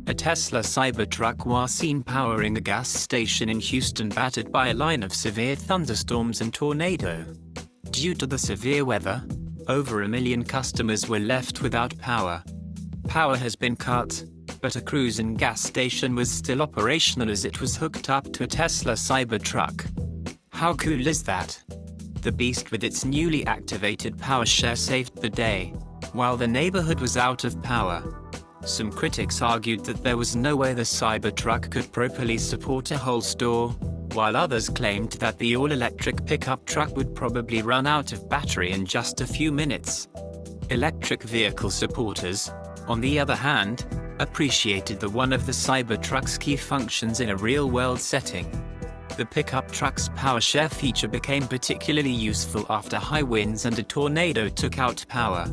A Tesla Cybertruck was seen powering a gas station in Houston, battered by a line of severe thunderstorms and tornado. Due to the severe weather, over 1 million customers were left without power. Power has been cut, but a cruising gas station was still operational as it was hooked up to a Tesla Cybertruck. How cool is that? The beast with its newly activated power share saved the day, while the neighborhood was out of power. Some critics argued that there was no way the Cybertruck could properly support a whole store, while others claimed that the all-electric pickup truck would probably run out of battery in just a few minutes. Electric vehicle supporters, on the other hand, appreciated one of the Cybertruck's key functions in a real-world setting. The pickup truck's power share feature became particularly useful after high winds and a tornado took out power.